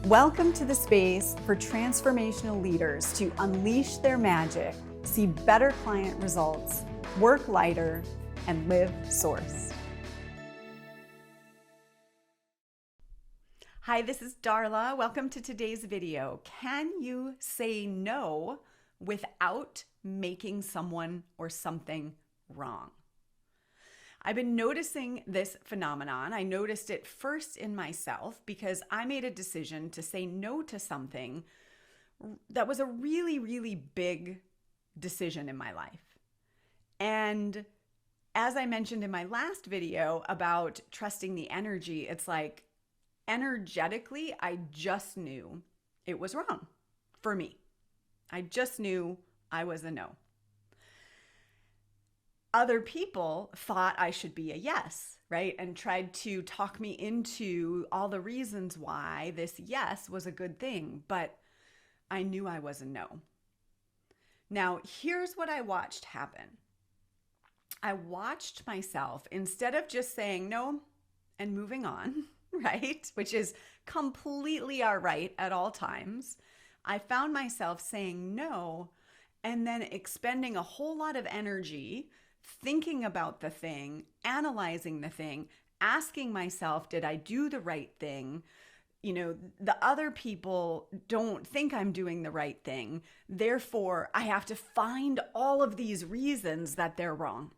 Welcome to the space for transformational leaders to unleash their magic, see better client results, work lighter, and live source. Hi, this is Darla. Welcome to today's video. Can you say no without making someone or something wrong? I've been noticing this phenomenon. I noticed it first in myself because I made a decision to say no to something that was a really, really big decision in my life. And as I mentioned in my last video about trusting the energy, it's like energetically, I just knew it was wrong for me. I just knew I was a no. Other people thought I should be a yes, right? And tried to talk me into all the reasons why this yes was a good thing, but I knew I was a no. Now, here's what I watched happen. I watched myself, instead of just saying no and moving on, right? Which is completely our right at all times. I found myself saying no and then expending a whole lot of energy thinking about the thing, analyzing the thing, asking myself, did I do the right thing? You know, the other people don't think I'm doing the right thing. Therefore, I have to find all of these reasons that they're wrong.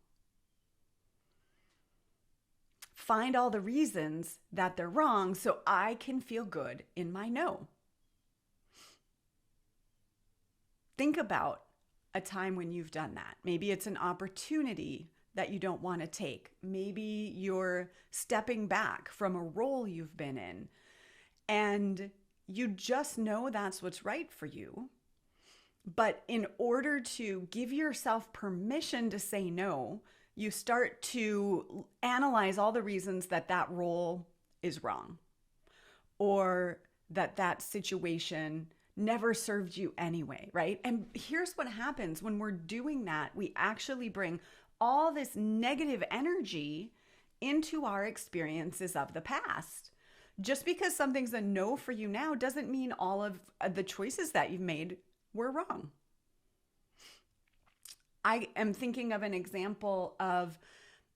Find all the reasons that they're wrong so I can feel good in my no. Think about a time when you've done that. Maybe it's an opportunity that you don't want to take. Maybe you're stepping back from a role you've been in and you just know that's what's right for you. But in order to give yourself permission to say no, you start to analyze all the reasons that that role is wrong or that situation never served you anyway, right? And here's what happens when we're doing that. We actually bring all this negative energy into our experiences of the past. Just because something's a no for you now doesn't mean all of the choices that you've made were wrong. I am thinking of an example of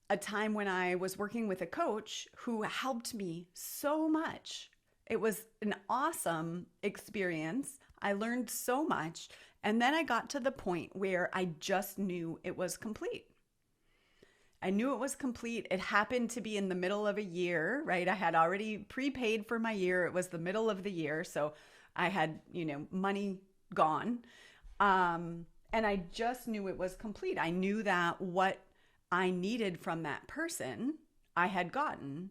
a time when I was working with a coach who helped me so much. It was an awesome experience. I learned so much. And then I got to the point where I just knew it was complete. I knew it was complete. It happened to be in the middle of a year, right? I had already prepaid for my year. It was the middle of the year. So I had, money gone. And I just knew it was complete. I knew that what I needed from that person, I had gotten.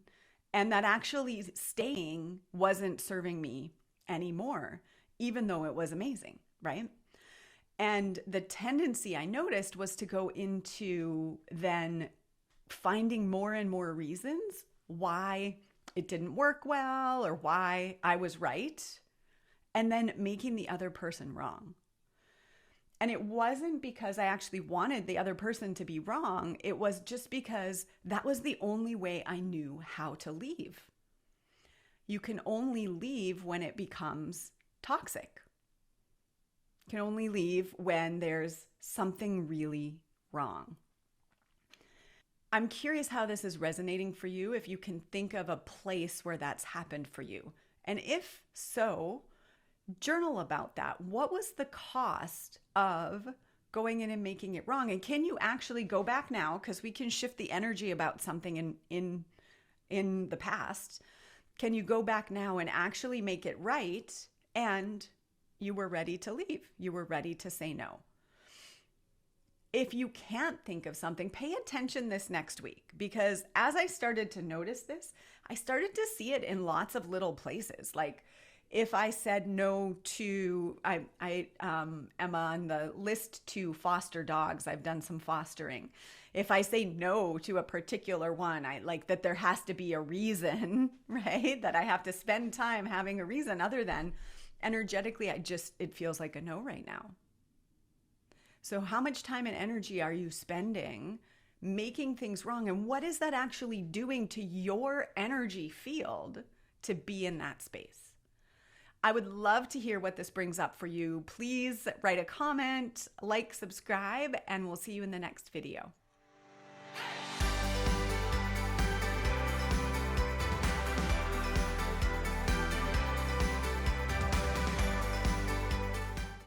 And that actually staying wasn't serving me anymore, even though it was amazing, right? And the tendency I noticed was to go into then finding more and more reasons why it didn't work well or why I was right, and then making the other person wrong. And it wasn't because I actually wanted the other person to be wrong. It was just because that was the only way I knew how to leave. You can only leave when it becomes toxic. You can only leave when there's something really wrong. I'm curious how this is resonating for you, if you can think of a place where that's happened for you. And if so, journal about that. What was the cost of going in and making it wrong? And can you actually go back now? Because we can shift the energy about something in the past. Can you go back now and actually make it right? And you were ready to leave. You were ready to say no. If you can't think of something, pay attention this next week, because as I started to notice this, I started to see it in lots of little places. Like, if I said no to, I am on the list to foster dogs. I've done some fostering. If I say no to a particular one, I like that there has to be a reason, right? That I have to spend time having a reason other than energetically, it feels like a no right now. So how much time and energy are you spending making things wrong? And what is that actually doing to your energy field to be in that space? I would love to hear what this brings up for you. Please write a comment, like, subscribe, and we'll see you in the next video.